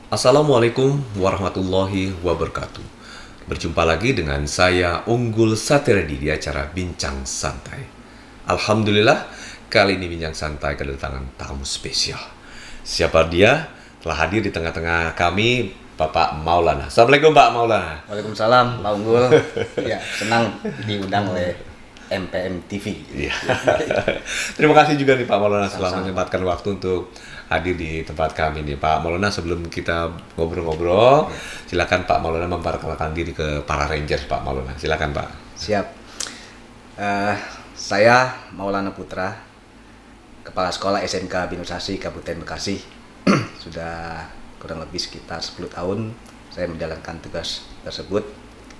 Assalamualaikum warahmatullahi wabarakatuh. Berjumpa lagi dengan saya Unggul Satiredi di acara Bincang Santai. Alhamdulillah, kali ini Bincang Santai kedatangan tamu spesial. Siapa dia? Telah hadir di tengah-tengah kami Bapak Maulana. Assalamualaikum Pak Maulana. Waalaikumsalam, Pak Unggul. Ya, senang diundang oleh MPM TV. Iya. Terima kasih juga nih Pak Maulana telah Sama-sama. menyempatkan waktu untuk hadir di tempat kami nih Pak Maulana. Sebelum kita ngobrol-ngobrol, silakan Pak Maulana memperkenalkan diri ke para Rangers Pak Maulana. Silakan Pak. Siap. Eh, saya Maulana Putra, Kepala Sekolah SMK Binusasi Kabupaten Bekasi. Sudah kurang lebih sekitar 10 tahun saya menjalankan tugas tersebut.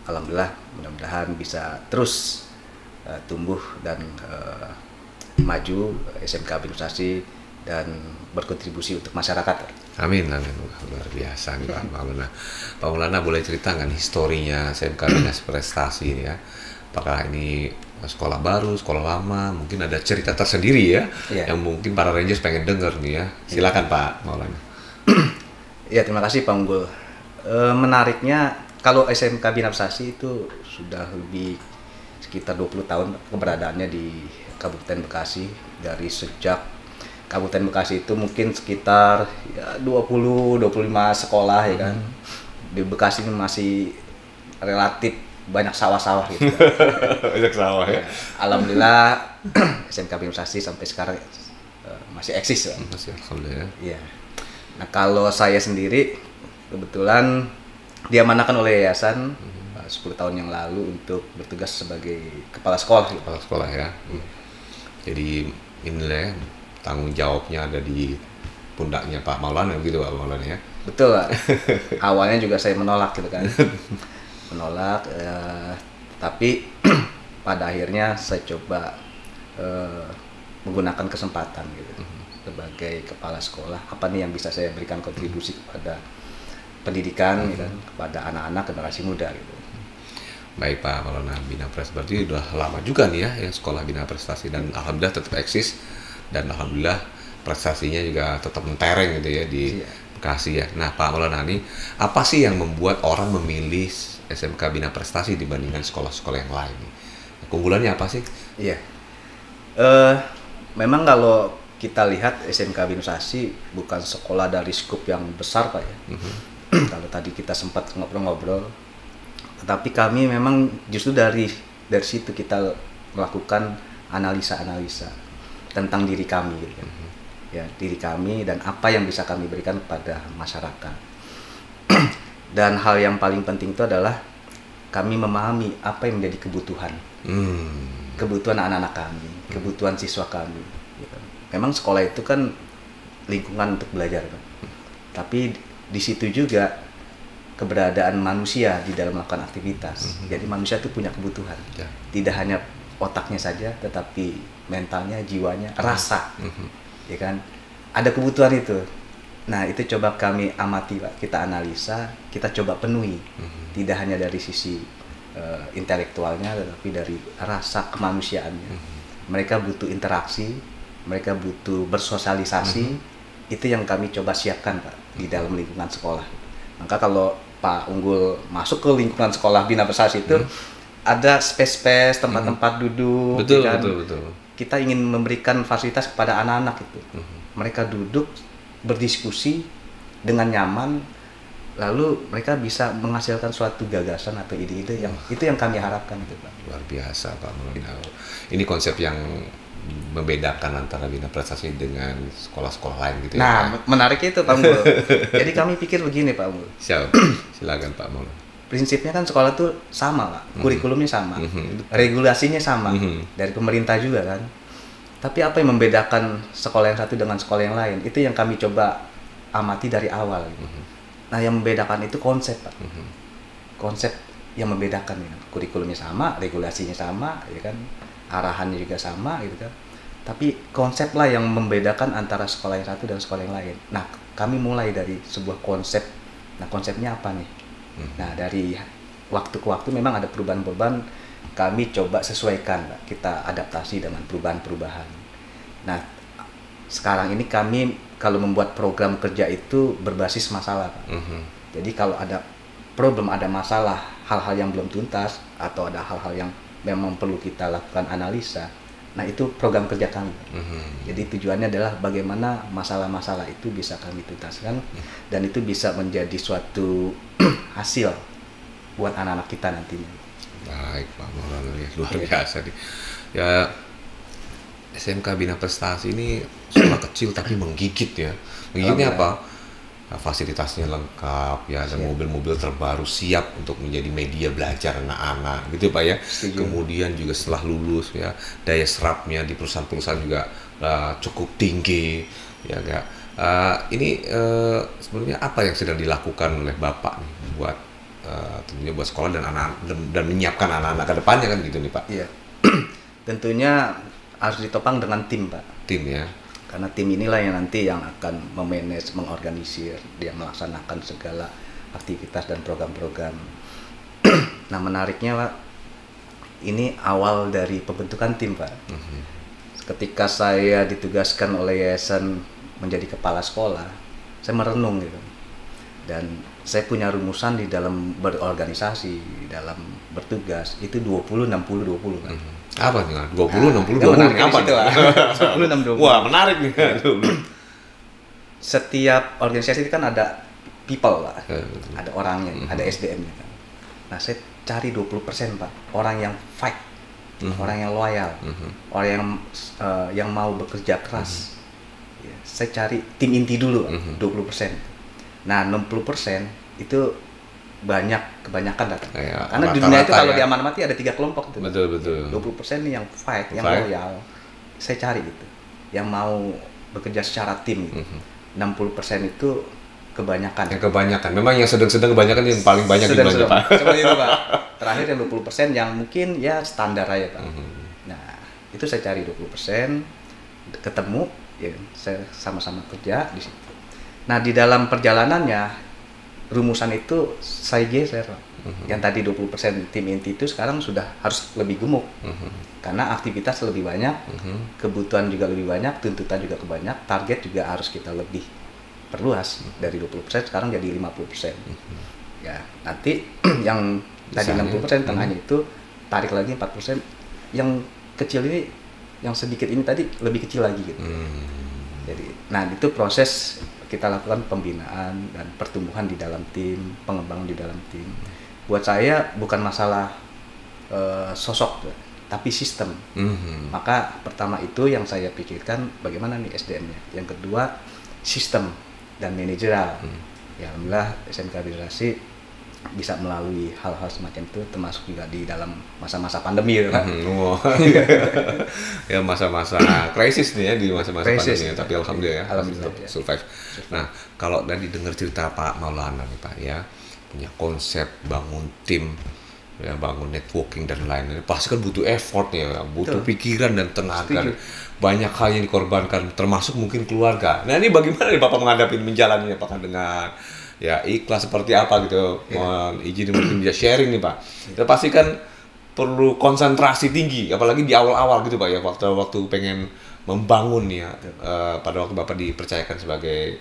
Alhamdulillah, mudah-mudahan bisa terus tumbuh dan maju SMK Binusasi dan berkontribusi untuk masyarakat. Amin, amin. Wah, luar biasa nih Pak Maulana. Pak Maulana boleh ceritakan historinya SMK Binas Prestasi ini ya? Apakah ini sekolah baru, sekolah lama? Mungkin ada cerita tersendiri ya, Iya. yang mungkin para Rangers pengen denger nih ya. Silakan Pak Maulana. Ya, terima kasih Pak Unggul. Menariknya kalau SMK Bina Prestasi itu sudah lebih sekitar 20 tahun keberadaannya di Kabupaten Bekasi. Dari sejak Kabupaten Bekasi itu mungkin sekitar ya 20-25 sekolah ya kan. Di Bekasi ini masih relatif banyak sawah-sawah gitu kan. Banyak sawah ya. Alhamdulillah SMK Bina Prestasi sampai sekarang masih eksis ya. Masih alhamdulillah. Iya. Nah, kalau saya sendiri kebetulan diamanahkan oleh yayasan 10 tahun yang lalu untuk bertugas sebagai kepala sekolah. Kepala sekolah ya. Jadi inilah ya, tanggung jawabnya ada di pundaknya Pak Maulana gitu Pak Maulana ya. Betul, Pak. Awalnya juga saya menolak gitu kan. Menolak, tapi pada akhirnya saya coba menggunakan kesempatan gitu. Sebagai kepala sekolah, apa nih yang bisa saya berikan kontribusi kepada pendidikan gitu kan, kepada anak-anak generasi muda gitu. Baik Pak Maulana, Bina Pres berarti udah lama juga nih ya yang sekolah Bina Prestasi dan alhamdulillah tetap eksis dan alhamdulillah prestasinya juga tetap mentereng gitu ya di Iya. Bekasi ya. Nah Pak Maulana nih, apa sih yang membuat orang memilih SMK Bina Prestasi dibandingkan sekolah-sekolah yang lain nih? Keunggulannya apa sih? Iya. Memang kalau kita lihat SMK Binusasi bukan sekolah dari skup yang besar Pak ya. Kalau tadi kita sempat ngobrol-ngobrol, tetapi kami memang justru dari situ kita melakukan analisa-analisa tentang diri kami gitu kan. Ya, diri kami dan apa yang bisa kami berikan kepada masyarakat. Dan hal yang paling penting itu adalah kami memahami apa yang menjadi kebutuhan kebutuhan anak-anak kami, kebutuhan siswa kami. Gitu. Memang sekolah itu kan lingkungan untuk belajar, Pak. Tapi di situ juga keberadaan manusia di dalam melakukan aktivitas. Jadi manusia itu punya kebutuhan, Ya. tidak hanya otaknya saja, tetapi mentalnya, jiwanya, rasa, ya kan? Ada kebutuhan itu. Nah itu coba kami amati, Pak. Kita analisa, kita coba penuhi, tidak hanya dari sisi intelektualnya, tetapi dari rasa kemanusiaannya. Mereka butuh interaksi, mereka butuh bersosialisasi. Itu yang kami coba siapkan Pak di dalam lingkungan sekolah. Maka kalau Pak Unggul masuk ke lingkungan sekolah Bina Prestasi itu ada space-space, tempat-tempat duduk. Betul, ya kan? betul. Kita ingin memberikan fasilitas kepada anak-anak itu. Mereka duduk berdiskusi dengan nyaman. Lalu mereka bisa menghasilkan suatu gagasan atau ide-ide yang itu yang kami harapkan itu Pak. Luar biasa Pak Maulana. Ini konsep yang membedakan antara Bina Prestasi dengan sekolah-sekolah lain gitu ya. Nah, Pak? menarik itu Pak Unggul. Jadi kami pikir begini Pak Unggul. Silakan Pak Maulana. Prinsipnya kan sekolah tuh sama Pak, kurikulumnya sama, regulasinya sama, dari pemerintah juga kan. Tapi apa yang membedakan sekolah yang satu dengan sekolah yang lain? Itu yang kami coba amati dari awal. Gitu. Nah, yang membedakan itu konsep Pak. Konsep yang membedakan ya. Kurikulumnya sama, regulasinya sama, ya kan. Arahannya juga sama gitu kan. Tapi konsep lah yang membedakan antara sekolah yang satu dan sekolah yang lain. Nah, kami mulai dari sebuah konsep. Nah, konsepnya apa nih? Nah, dari waktu ke waktu memang ada perubahan-perubahan, kami coba sesuaikan, Pak. Kita adaptasi dengan perubahan-perubahan. Nah, sekarang ini kami kalau membuat program kerja itu berbasis masalah, Pak. Jadi kalau ada problem, ada masalah, hal-hal yang belum tuntas atau ada hal-hal yang memang perlu kita lakukan analisa, nah itu program kerja kami. Jadi tujuannya adalah bagaimana masalah-masalah itu bisa kami tuntaskan dan itu bisa menjadi suatu hasil buat anak-anak kita nantinya. Baik Pak Maulana, ya, luar biasa nih. Ya, SMK Bina Prestasi ini sekolah kecil tapi menggigit ya. Menggigitnya apa? Nah, fasilitasnya lengkap ya, ada mobil-mobil terbaru siap untuk menjadi media belajar anak-anak gitu Pak ya. Setuju. Kemudian juga setelah lulus ya, daya serapnya di perusahaan-perusahaan juga cukup tinggi ya enggak. Ini sebenarnya apa yang sedang dilakukan oleh Bapak nih buat tentunya buat sekolah dan anak dan menyiapkan anak-anak ke depannya kan gitu nih Pak. Iya. Tentunya harus ditopang dengan tim, Pak. Tim ya. Karena tim inilah yang nanti yang akan memanage, mengorganisir, dia melaksanakan segala aktivitas dan program-program. Nah, menariknya Pak, ini awal dari pembentukan tim Pak. Ketika saya ditugaskan oleh yayasan menjadi kepala sekolah, saya merenung gitu. Dan saya punya rumusan di dalam berorganisasi, dalam bertugas, itu 20, 60, 20 Pak. Apa nih? 20, 60, 20 apa nih? 10, 60. Wah, menarik nih. Setiap organisasi itu kan ada people Pak, ada orangnya, ada SDM-nya kan. Nah, saya cari 20% Pak, orang yang fight, orang yang loyal, orang yang mau bekerja keras. Ya, saya cari tim inti dulu, 20%. Nah, 60% itu kebanyakan datang. Ya, karena di dunia itu kalau diamanati ada 3 kelompok itu. Betul. 20% nih yang fight, yang loyal. Saya cari gitu. Yang mau bekerja secara tim gitu. 60% itu kebanyakan. Yang kebanyakan. Memang yang sedang-sedang kebanyakan yang paling banyak jumlahnya Pak. Seperti itu Pak. Terakhir yang 20% yang mungkin ya standar aja Pak. Nah, itu saya cari 20%, ketemu, ya saya sama-sama kerja di situ. Nah, di dalam perjalanannya rumusan itu saya geser. Yang tadi 20% tim inti itu sekarang sudah harus lebih gemuk. Karena aktivitas lebih banyak, kebutuhan juga lebih banyak, tuntutan juga banyak, target juga harus kita lebih perluas. Dari 20% sekarang jadi 50%. Ya, nanti yang tadi 60% tengahnya itu tarik lagi 4%. Yang kecil ini, yang sedikit ini tadi lebih kecil lagi gitu. Jadi, nah itu proses kita lakukan pembinaan dan pertumbuhan di dalam tim, pengembangan di dalam tim. Buat saya bukan masalah sosok, tapi sistem. Maka pertama itu yang saya pikirkan bagaimana nih SDM-nya. Yang kedua sistem dan manajerial. Ya alhamdulillah SMK Birasi bisa melalui hal-hal semacam itu, termasuk juga di dalam masa-masa pandemi ya Pak. Ya masa-masa krisis nih ya, di masa-masa pandemi ya, tapi alhamdulillah ya, survive. Nah, kalau tadi dengar cerita Pak Maulana nih Pak ya, punya konsep bangun tim, ya bangun networking dan lain-lain, pasti kan butuh effort ya, butuh pikiran dan tenaga. Banyak hal yang dikorbankan, termasuk mungkin keluarga. Nah, ini bagaimana nih Bapak menghadapi menjalani apakah dengan ya ikhlas seperti apa gitu, izin mungkin bisa sharing nih Pak. Kita pasti kan perlu konsentrasi tinggi, apalagi di awal-awal gitu Pak ya, waktu pengen membangun ya, pada waktu Bapak dipercayakan sebagai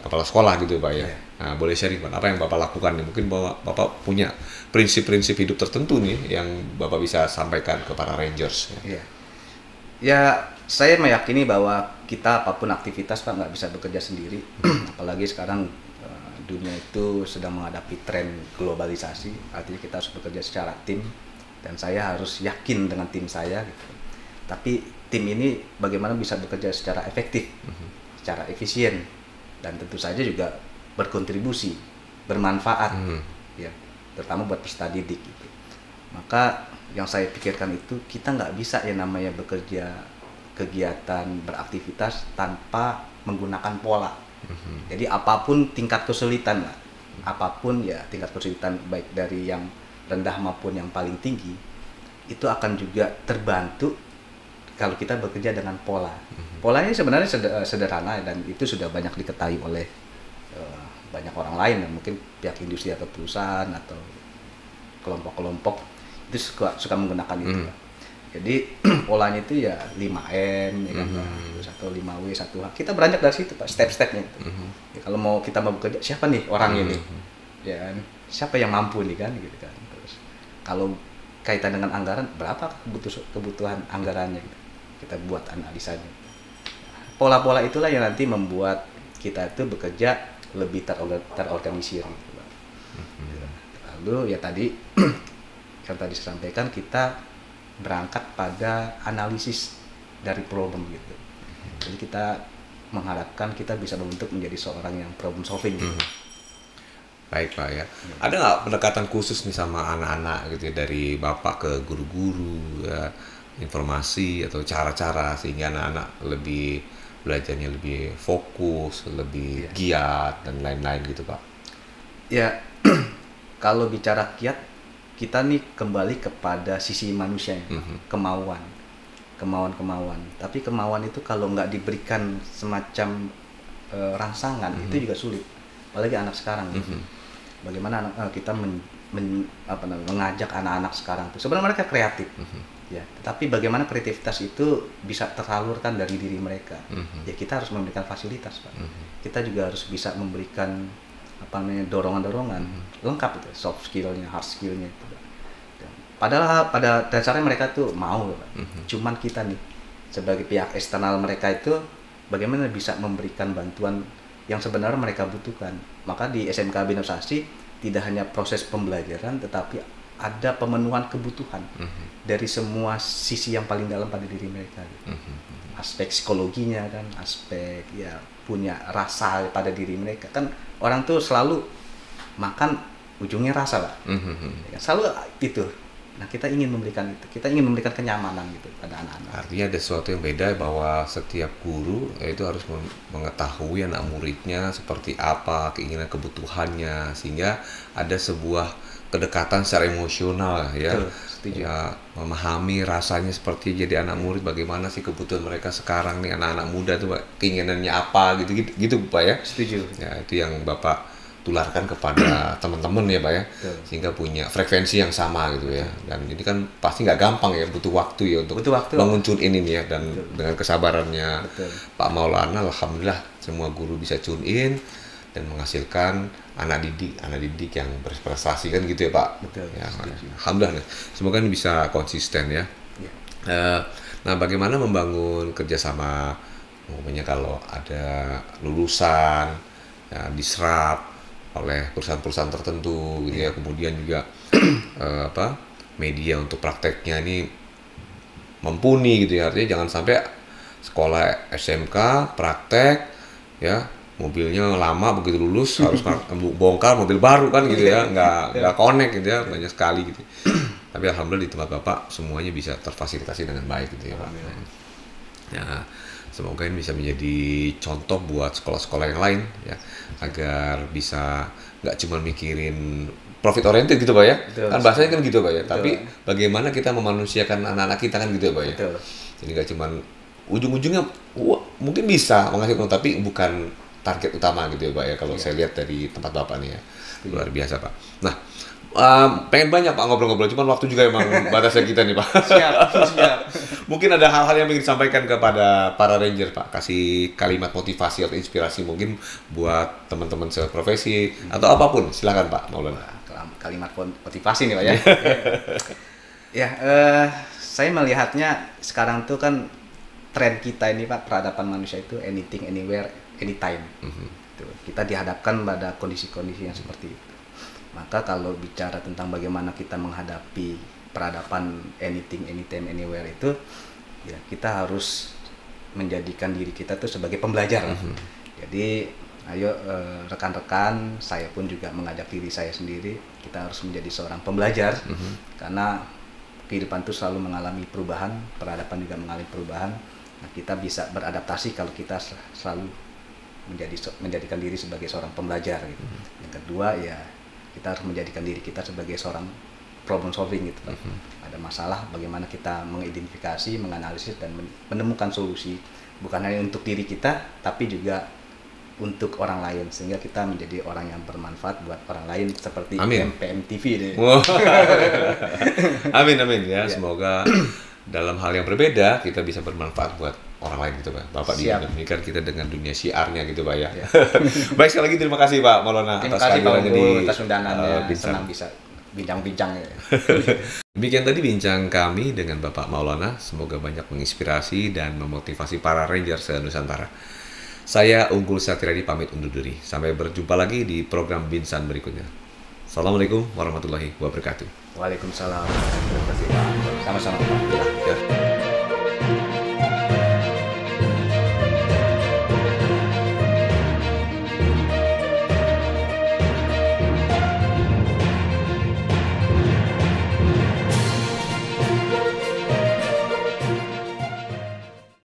kepala sekolah gitu Pak ya. Nah, boleh sharing Pak, apa yang Bapak lakukan nih? Mungkin Bapak punya prinsip-prinsip hidup tertentu nih yang Bapak bisa sampaikan ke para Rangers. Ya, saya meyakini bahwa kita apapun aktivitas Pak nggak bisa bekerja sendiri, apalagi sekarang dunia itu sedang menghadapi tren globalisasi, artinya kita harus bekerja secara tim dan saya harus yakin dengan tim saya gitu. Tapi tim ini bagaimana bisa bekerja secara efektif, secara efisien dan tentu saja juga berkontribusi, bermanfaat ya, terutama buat peserta didik gitu. Maka yang saya pikirkan itu kita nggak bisa ya namanya bekerja kegiatan beraktivitas tanpa menggunakan pola. Jadi apapun tingkat kesulitan lah, apapun ya tingkat kesulitan baik dari yang rendah maupun yang paling tinggi, itu akan juga terbantu kalau kita bekerja dengan pola. Polanya sebenarnya sederhana dan itu sudah banyak diketahui oleh banyak orang lain, mungkin pihak industri atau perusahaan atau kelompok-kelompok itu suka menggunakan itu. Jadi polanya itu ya 5M ya kan, terus atau 5W 1H. Kita beranjak dari situ Pak, step-stepnya itu. Ya, kalau mau kita mau bekerja, siapa nih orang ini? Ya kan? Siapa yang mampu nih kan gitu kan. Terus kalau kaitan dengan anggaran, berapa kebutuhan anggarannya gitu. Kita buat analisanya. Pola-pola itulah yang nanti membuat kita itu bekerja lebih terorganisir gitu, Pak. Lalu ya tadi yang tadi saya sampaikan, kita berangkat pada analisis dari problem gitu. Jadi kita mengharapkan kita bisa membentuk menjadi seorang yang problem solving gitu. Baik Pak ya. Ada nggak pendekatan khusus nih sama anak-anak gitu ya, dari Bapak ke guru-guru ya, informasi atau cara-cara sehingga anak-anak lebih belajarnya lebih fokus, lebih giat dan lain-lain gitu Pak? Ya, kalau bicara giat, kita nih kembali kepada sisi manusianya, kemauan. Tapi kemauan itu kalau nggak diberikan semacam rangsangan, itu juga sulit. Apalagi anak sekarang. Bagaimana kita mengajak anak-anak sekarang itu, sebenarnya mereka kreatif, ya. Tetapi bagaimana kreativitas itu bisa tersalurkan dari diri mereka? Ya kita harus memberikan fasilitas, Pak. Kita juga harus bisa memberikan dorongan-dorongan lengkap itu, soft skillnya, hard skillnya itu. Padahal pada dasarnya mereka tuh mau, Pak. Cuman kita nih sebagai pihak eksternal mereka itu bagaimana bisa memberikan bantuan yang sebenarnya mereka butuhkan. Maka di SMK Binusasi tidak hanya proses pembelajaran, tetapi ada pemenuhan kebutuhan dari semua sisi yang paling dalam pada diri mereka. Aspek psikologinya kan, aspek ya punya rasa pada diri mereka kan. Orang tuh selalu makan ujungnya rasa, Pak. Selalu itu. Nah, kita ingin memberikan itu. Kita ingin memberikan kenyamanan gitu pada anak-anak. Artinya ada sesuatu yang beda, bahwa setiap guru itu harus mengetahui anak muridnya seperti apa, keinginan kebutuhannya, sehingga ada sebuah kedekatan secara emosional ya. Setuju. Ya, memahami rasanya seperti jadi anak murid, bagaimana sih kebutuhan mereka sekarang nih, anak-anak muda tuh keinginannya apa gitu Pak ya. Setuju. Ya, itu yang Bapak tularkan kepada teman-teman ya Pak ya. Sehingga punya frekuensi yang sama gitu ya. Dan ini kan pasti nggak gampang ya, butuh waktu ya untuk menguncun ini nih ya. Dan dengan kesabarannya Pak Maulana, alhamdulillah semua guru bisa tune in dan menghasilkan anak didik yang berprestasi kan gitu ya Pak. Ya, alhamdulillah. Semoga ini bisa konsisten ya. Nah, bagaimana membangun kerjasama, umumnya kalau ada lulusan ya, diserap oleh perusahaan-perusahaan tertentu gitu ya, kemudian juga media untuk prakteknya ini mumpuni gitu ya. Artinya jangan sampai sekolah SMK praktek ya, mobilnya lama, begitu lulus harus bongkar mobil baru kan gitu ya, nggak connect gitu ya, banyak sekali gitu. Tapi alhamdulillah di tempat Bapak semuanya bisa terfasilitasi dengan baik gitu ya Pak. Ya, semoga ini bisa menjadi contoh buat sekolah-sekolah yang lain ya, agar bisa nggak cuma mikirin profit oriented gitu Pak ya. Kan bahasanya kan gitu Pak ya. Tapi bagaimana kita memanusiakan anak-anak kita kan gitu ya Pak ya. Jadi nggak cuma ujung-ujungnya mungkin bisa menghasilkan, tapi bukan target utama gitu ya Pak ya, kalau saya lihat dari tempat Bapak nih ya. Luar biasa Pak. Nah, pengen banyak Pak ngobrol-ngobrol, cuman waktu juga emang batasnya kita nih Pak. Siap. Mungkin ada hal-hal yang ingin disampaikan kepada para ranger Pak, kasih kalimat motivasi atau inspirasi mungkin buat teman-teman seprofesi atau apapun, silakan Pak Maulana. Kalimat motivasi nih Pak ya. Ya, saya melihatnya sekarang tuh kan tren kita ini Pak, peradaban manusia itu anything, anywhere, anytime. Kita dihadapkan pada kondisi-kondisi yang seperti itu. Maka kalau bicara tentang bagaimana kita menghadapi peradaban anything, anytime, anywhere itu, ya kita harus menjadikan diri kita tuh sebagai pembelajar. Jadi ayo rekan-rekan, saya pun juga mengajak diri saya sendiri, kita harus menjadi seorang pembelajar. Karena kehidupan itu selalu mengalami perubahan, peradaban juga mengalami perubahan. Nah, kita bisa beradaptasi kalau kita selalu menjadikan diri sebagai seorang pembelajar gitu. Yang kedua ya, kita harus menjadikan diri kita sebagai seorang problem solving gitu. Ada masalah, bagaimana kita mengidentifikasi, menganalisis dan menemukan solusi, bukan hanya untuk diri kita tapi juga untuk orang lain, sehingga kita menjadi orang yang bermanfaat buat orang lain seperti PMTV deh. Amin ya. Semoga dalam hal yang berbeda kita bisa bermanfaat buat orang lain gitu Pak. Bapak Siap. demikian kita dengan dunia syiarnya gitu Pak ya. Ya. Baik, sekali lagi terima kasih Pak Maulana Terima atas kasih Pak kehadirannya di Unggul atas undangannya. Bincang. Senang bisa bincang-bincang ya. Demikian tadi bincang kami dengan Bapak Maulana. Semoga banyak menginspirasi dan memotivasi para Ranger se-Nusantara. Saya Unggul Satiradi pamit undur diri. Sampai berjumpa lagi di program Binsan berikutnya. Assalamualaikum warahmatullahi wabarakatuh. Waalaikumsalam. Terima kasih Pak. Sama-sama Pak. Ya.